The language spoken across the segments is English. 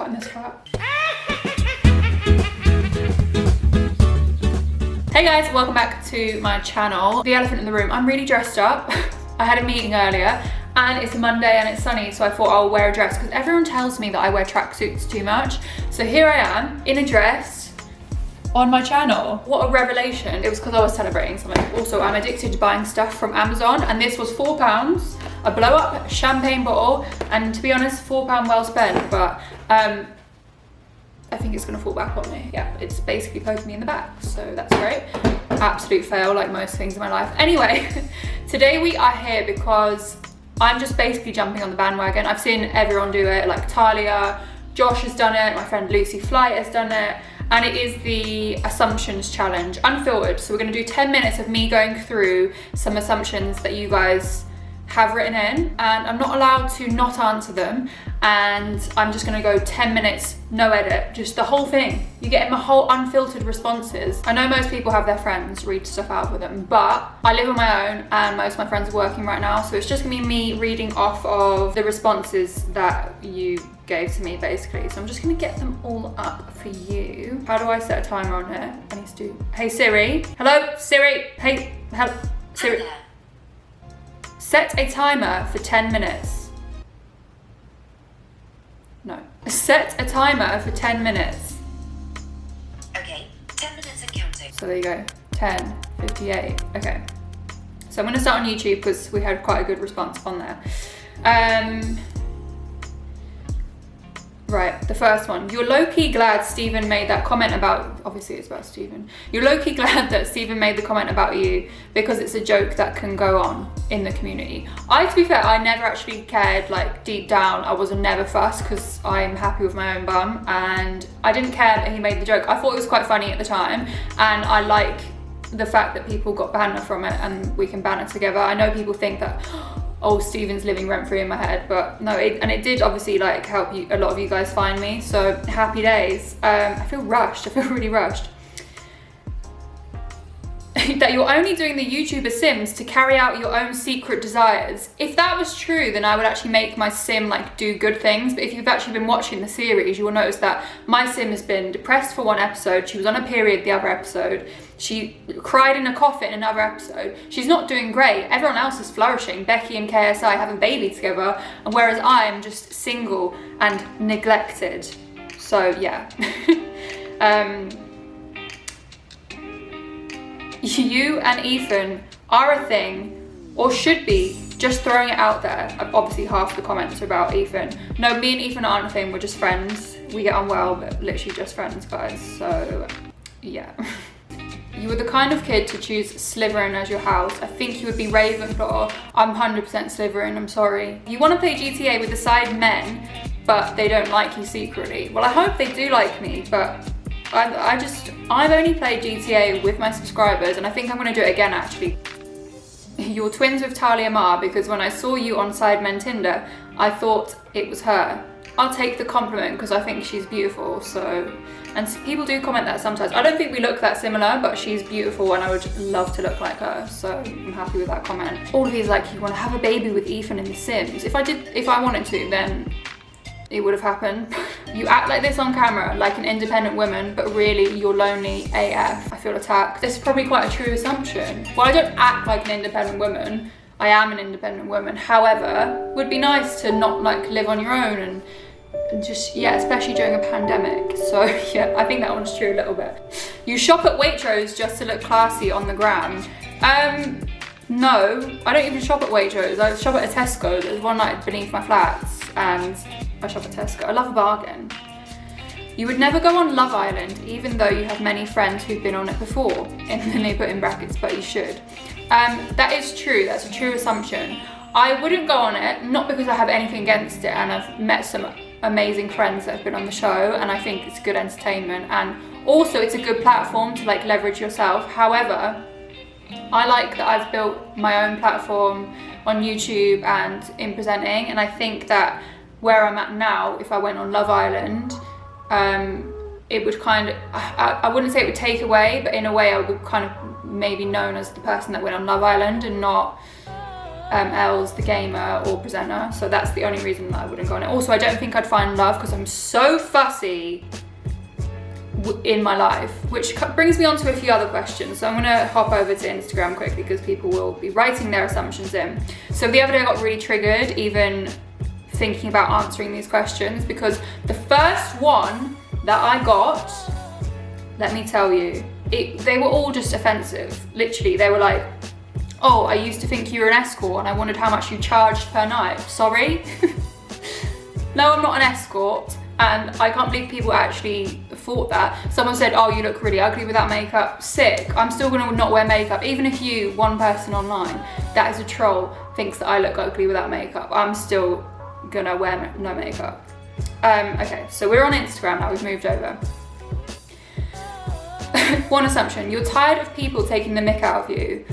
hot in this flat. Hey guys, welcome back to my channel. The elephant in the room, I'm really dressed up. I had a meeting earlier and it's a Monday and it's sunny, so I thought I'll wear a dress because everyone tells me that I wear tracksuits too much. So here I am in a dress on my channel. What a revelation. It was because I was celebrating something. Also, I'm addicted to buying stuff from Amazon and this was £4. A blow up champagne bottle, and to be honest, £4 well spent, but I think it's gonna fall back on me. Yeah, it's basically poking me in the back, so that's great. Absolute fail, like most things in my life. Anyway, today we are here because I'm just basically jumping on the bandwagon. I've seen everyone do it, like Talia, Josh has done it, my friend Lucy Flight has done it, and it is the assumptions challenge, unfiltered. So we're gonna do 10 minutes of me going through some assumptions that you guys have written in, and I'm not allowed to not answer them, and I'm just gonna go 10 minutes, no edit, just the whole thing. You get my whole unfiltered responses. I know most people have their friends read stuff out for them, but I live on my own and most of my friends are working right now, so it's just gonna be me reading off of the responses that you gave to me basically. So I'm just gonna get them all up for you. How do I set a timer on here? I need to do, hey Siri. Hello, Siri. Hey, hello, Siri. Set a timer for 10 minutes. No. Set a timer for 10 minutes. Okay, 10 minutes and counting. So there you go, 10:58. Okay. So I'm gonna start on YouTube because we had quite a good response on there. Right, the first one. You're low-key glad Stephen made that comment about, obviously it's about Stephen. You're low-key glad that Stephen made the comment about you because it's a joke that can go on in the community. To be fair, I never actually cared, like deep down, I was never fussed because I'm happy with my own bum, and I didn't care that he made the joke. I thought it was quite funny at the time, and I like the fact that people got banter from it and we can banter together. I know people think that, oh, Stephen's living rent-free in my head, but no, it did obviously like help you, a lot of you guys find me, so happy days. I feel rushed, I feel really rushed. That you're only doing the YouTuber Sims to carry out your own secret desires. If that was true, then I would actually make my sim like do good things, but if you've actually been watching the series, you will notice that my sim has been depressed for one episode, she was on a period the other episode, she cried in a coffin in another episode. She's not doing great. Everyone else is flourishing. Becky and KSI having a baby together, and whereas I'm just single and neglected. So yeah. You and Ethan are a thing, or should be, just throwing it out there. Obviously half the comments are about Ethan. No, me and Ethan aren't a thing, we're just friends. We get on well, but literally just friends, guys. So yeah. You were the kind of kid to choose Slytherin as your house. I think you would be Ravenclaw. I'm 100% Slytherin, I'm sorry. You want to play GTA with the side men, but they don't like you secretly. Well, I hope they do like me, but I've only played GTA with my subscribers, and I think I'm gonna do it again actually. You're twins with Talia Ma because when I saw you on Sidemen Tinder, I thought it was her. I'll take the compliment because I think she's beautiful, so. And people do comment that sometimes. I don't think we look that similar, but she's beautiful and I would love to look like her, so I'm happy with that comment. All of these like, you wanna have a baby with Ethan in The Sims. If I wanted to, then it would have happened. You act like this on camera, like an independent woman, but really you're lonely AF. I feel attacked. This is probably quite a true assumption. Well, I don't act like an independent woman. I am an independent woman. However, would be nice to not like live on your own and just, yeah, especially during a pandemic. So yeah, I think that one's true a little bit. You shop at Waitrose just to look classy on the gram. No, I don't even shop at Waitrose. I shop at a Tesco. There's one like beneath my flats, and I shop at Tesco. I love a bargain. You would never go on Love Island, even though you have many friends who've been on it before. And then they put in brackets, but you should. That is true, that's a true assumption. I wouldn't go on it, not because I have anything against it, and I've met some amazing friends that have been on the show, and I think it's good entertainment, and also it's a good platform to like leverage yourself. However, I like that I've built my own platform on YouTube and in presenting, and I think that where I'm at now, if I went on Love Island, it would kind of, I wouldn't say it would take away, but in a way I would kind of maybe known as the person that went on Love Island and not Els, the gamer or presenter. So that's the only reason that I wouldn't go on it. Also, I don't think I'd find love because I'm so fussy in my life, which brings me on to a few other questions. So I'm gonna hop over to Instagram quickly because people will be writing their assumptions in. So the other day I got really triggered even thinking about answering these questions, because the first one that I got, let me tell you, they were all just offensive. Literally, they were like, oh, I used to think you were an escort and I wondered how much you charged per night. Sorry? No, I'm not an escort. And I can't believe people actually thought that. Someone said, oh, you look really ugly without makeup. Sick. I'm still gonna not wear makeup. Even if you, one person online, that is a troll, thinks that I look ugly without makeup, I'm still gonna wear no makeup. Okay, so we're on Instagram now, we've moved over. One assumption, you're tired of people taking the mick out of you.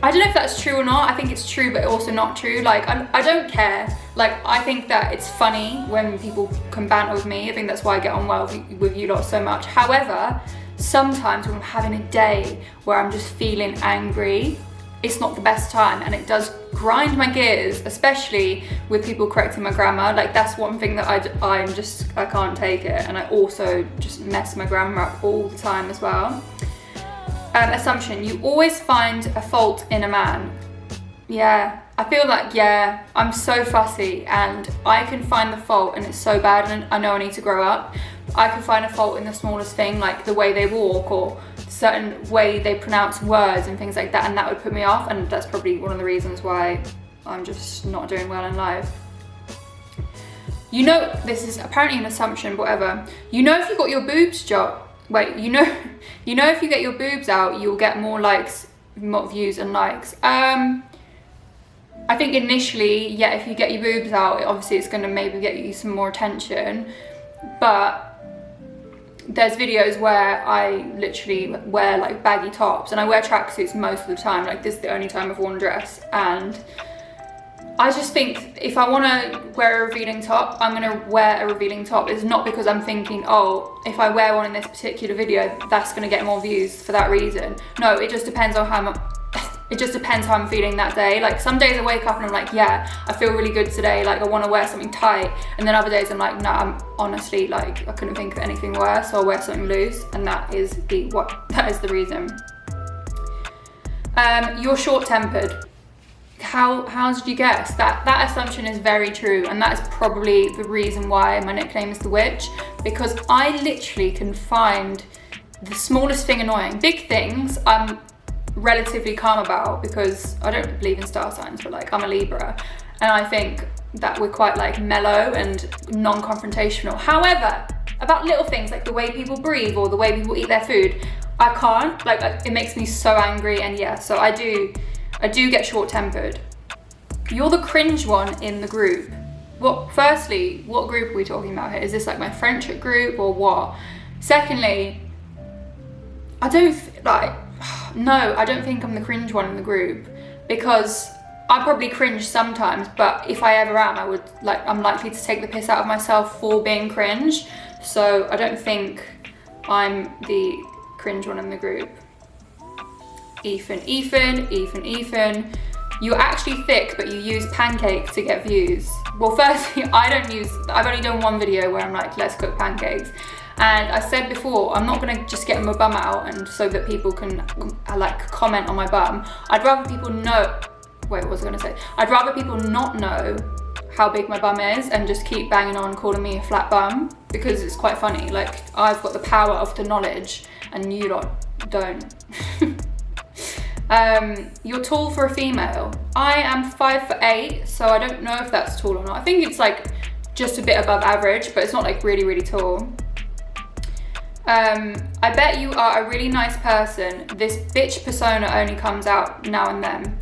I don't know if that's true or not. I think it's true, but also not true. Like, I don't care. Like, I think that it's funny when people can banter with me. I think that's why I get on well with you lot so much. However, sometimes when I'm having a day where I'm just feeling angry, it's not the best time, and it does grind my gears, especially with people correcting my grammar. Like, that's one thing that I can't take it. And I also just mess my grammar up all the time as well. Assumption, you always find a fault in a man. Yeah, I feel like, yeah, I'm so fussy and I can find the fault and it's so bad and I know I need to grow up. I can find a fault in the smallest thing, like the way they walk or certain way they pronounce words and things like that, and that would put me off, and that's probably one of the reasons why I'm just not doing well in life. You know, this is apparently an assumption, but whatever. You know, if you got your boobs job, wait, you know if you get your boobs out, you'll get more likes, more views and likes. I think initially, yeah, if you get your boobs out, obviously it's gonna maybe get you some more attention, but there's videos where I literally wear like baggy tops and I wear tracksuits most of the time. Like, this is the only time I've worn a dress, and I just think if I want to wear a revealing top, I'm going to wear a revealing top. It's not because I'm thinking, oh, if I wear one in this particular video, that's going to get more views for that reason. No, it just depends on how I'm feeling that day. Like, some days I wake up and I'm like, yeah, I feel really good today. Like, I want to wear something tight. And then other days I'm like, no, I'm honestly, like, I couldn't think of anything worse. So I'll wear something loose, and that is the reason. You're short-tempered. How did you guess? That assumption is very true, and that is probably the reason why my nickname is the Witch, because I literally can find the smallest thing annoying. Big things I'm relatively calm about because I don't believe in star signs, but like, I'm a Libra, and I think that we're quite like mellow and non-confrontational. However, about little things like the way people breathe or the way people eat their food, I can't. Like, it makes me so angry, and yeah, so I do get short-tempered. You're the cringe one in the group. Firstly, what group are we talking about here? Is this like my friendship group or what? Secondly, I don't think I'm the cringe one in the group, because I probably cringe sometimes, but if I ever am, I'm likely to take the piss out of myself for being cringe. So I don't think I'm the cringe one in the group. Ethan, you're actually thick, but you use pancakes to get views. Well, firstly, I've only done one video where I'm like, let's cook pancakes. And I said before, I'm not gonna just get my bum out and so that people can like comment on my bum. I'd rather people I'd rather people not know how big my bum is and just keep banging on calling me a flat bum, because it's quite funny. Like, I've got the power of the knowledge and you lot don't. You're tall for a female. I am 5'8", so I don't know if that's tall or not. I think it's like just a bit above average, but it's not like really, really tall. I bet you are a really nice person. This bitch persona only comes out now and then.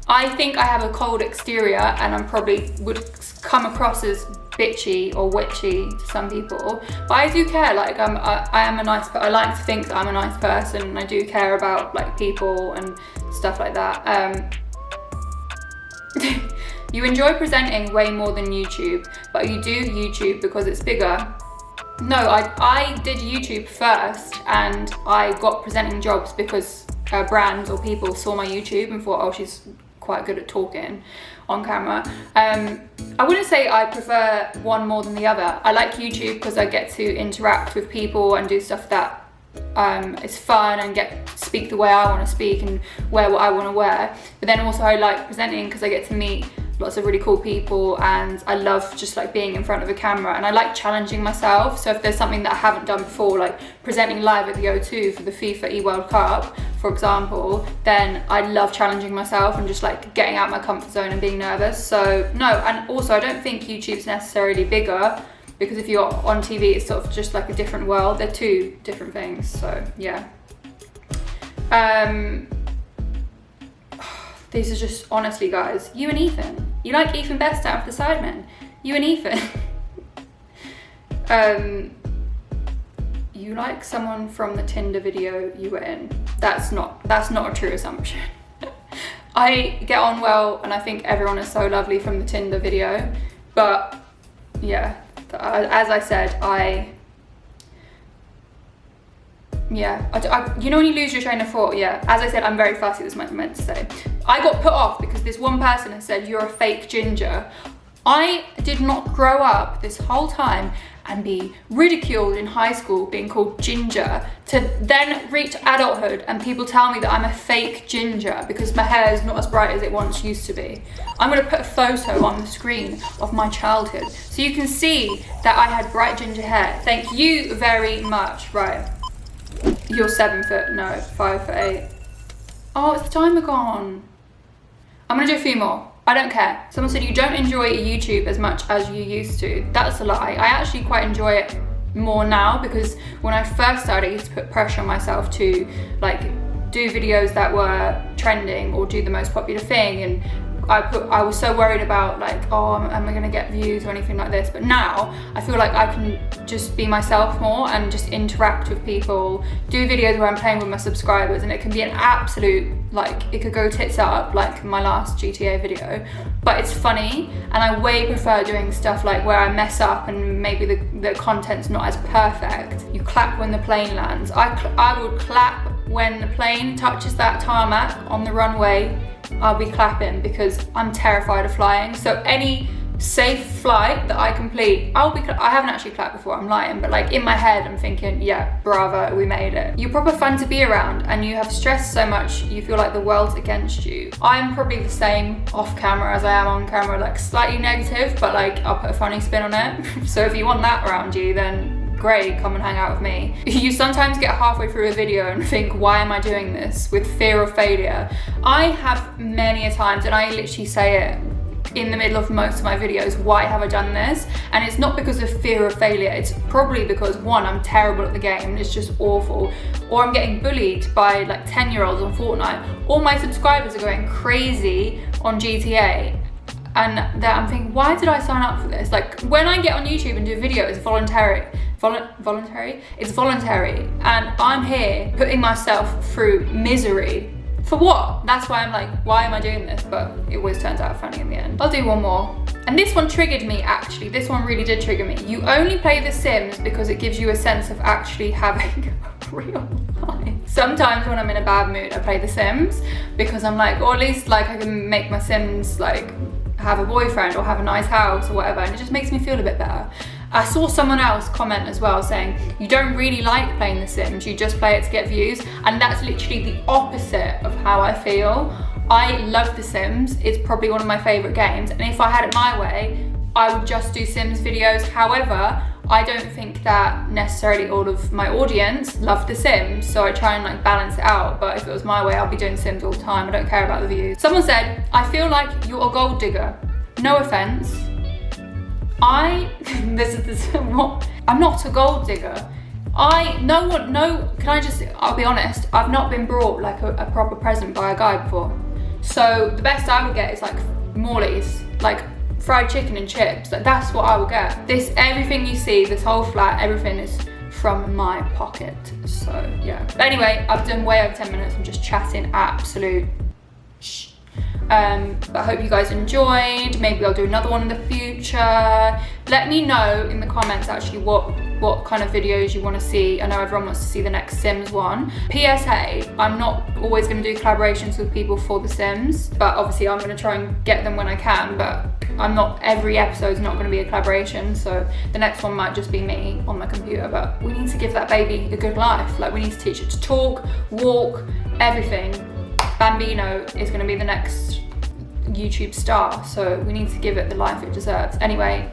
I think I have a cold exterior and I'm probably would come across as bitchy or witchy to some people, but I do care. Like, I like to think that I'm a nice person, and I do care about like people and stuff like that. You enjoy presenting way more than YouTube, but you do YouTube because it's bigger. No, I did YouTube first, and I got presenting jobs because brands or people saw my YouTube and thought, oh, she's quite good at talking on camera. I wouldn't say I prefer one more than the other. I like YouTube because I get to interact with people and do stuff that is fun and speak the way I want to speak and wear what I want to wear. But then also I like presenting because I get to meet lots of really cool people, and I love just like being in front of a camera, and I like challenging myself. So if there's something that I haven't done before, like presenting live at the O2 for the FIFA E-World Cup, for example, then I love challenging myself and just like getting out my comfort zone and being nervous. So no, and also I don't think YouTube's necessarily bigger, because if you're on TV, it's sort of just like a different world. They're two different things, so yeah. These are just, honestly guys, you and Ethan. You like Ethan best out of the Sidemen. You and Ethan. You like someone from the Tinder video you were in. That's not a true assumption. I get on well, and I think everyone is so lovely from the Tinder video, but yeah, as I said, you know when you lose your train of thought? Yeah, as I said, I'm very fussy, that's what I meant to say. I got put off because this one person has said, you're a fake ginger. I did not grow up this whole time and be ridiculed in high school being called ginger, to then reach adulthood and people tell me that I'm a fake ginger because my hair is not as bright as it once used to be. I'm gonna put a photo on the screen of my childhood so you can see that I had bright ginger hair. Thank you very much. Right. You're 7 foot, no, 5'8". Oh, it's the timer gone. I'm gonna do a few more. I don't care. Someone said you don't enjoy YouTube as much as you used to. That's a lie. I actually quite enjoy it more now, because when I first started, I used to put pressure on myself to like do videos that were trending or do the most popular thing, and I was so worried about like, oh, am I gonna get views or anything like this? But now I feel like I can just be myself more and just interact with people, do videos where I'm playing with my subscribers, and it can be an absolute, like, it could go tits up, like my last GTA video, but it's funny, and I way prefer doing stuff like where I mess up and maybe the content's not as perfect. You clap when the plane lands. I would clap when the plane touches that tarmac on the runway. I'll be clapping because I'm terrified of flying. So any safe flight that I complete, I haven't actually clapped before, I'm lying, but like in my head I'm thinking, yeah, bravo, we made it. You're proper fun to be around, and you have stressed so much you feel like the world's against you. I'm probably the same off camera as I am on camera, like slightly negative, but like I'll put a funny spin on it. So if you want that around you, then great, come and hang out with me. You sometimes get halfway through a video and think, why am I doing this, with fear of failure. I have many a times, and I literally say it in the middle of most of my videos, why have I done this? And it's not because of fear of failure, it's probably because one, I'm terrible at the game, it's just awful, or I'm getting bullied by like 10-year-olds on Fortnite, or my subscribers are going crazy on GTA. And that I'm thinking, why did I sign up for this? Like when I get on YouTube and do a video, it's voluntary. It's voluntary, and I'm here putting myself through misery. For what? That's why I'm like, why am I doing this? But it always turns out funny in the end. I'll do one more. And this one triggered me actually. This one really did trigger me. You only play The Sims because it gives you a sense of actually having a real life. Sometimes when I'm in a bad mood, I play The Sims because I'm like, or at least like I can make my Sims like have a boyfriend or have a nice house or whatever, and it just makes me feel a bit better. I saw someone else comment as well saying, you don't really like playing The Sims, you just play it to get views, and that's literally the opposite of how I feel. I love The Sims, it's probably one of my favourite games, and if I had it my way, I would just do Sims videos. However, I don't think that necessarily all of my audience love The Sims, so I try and like balance it out. But if it was my way, I'll be doing Sims all the time. I don't care about the views. Someone said, I feel like you're a gold digger. No offense. I'm not a gold digger. I'll be honest, I've not been brought like a proper present by a guy before. So the best I would get is like Morley's, like fried chicken and chips. Like that's what I will get. Everything you see, this whole flat, everything is from my pocket. So yeah. But anyway, I've done way over 10 minutes. I'm just chatting absolute shh. But I hope you guys enjoyed. Maybe I'll do another one in the future. Let me know in the comments actually what what kind of videos you want to see. I know everyone wants to see the next Sims one. PSA, I'm not always going to do collaborations with people for The Sims, but obviously I'm going to try and get them when I can, but every episode's not going to be a collaboration, so the next one might just be me on my computer. But we need to give that baby a good life. Like, we need to teach it to talk, walk, everything. Bambino is going to be the next YouTube star, so we need to give it the life it deserves. Anyway,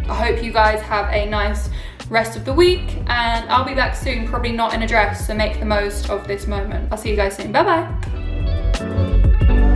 I hope you guys have a nice rest of the week, and I'll be back soon, probably not in a dress, so make the most of this moment. I'll see you guys soon. Bye bye.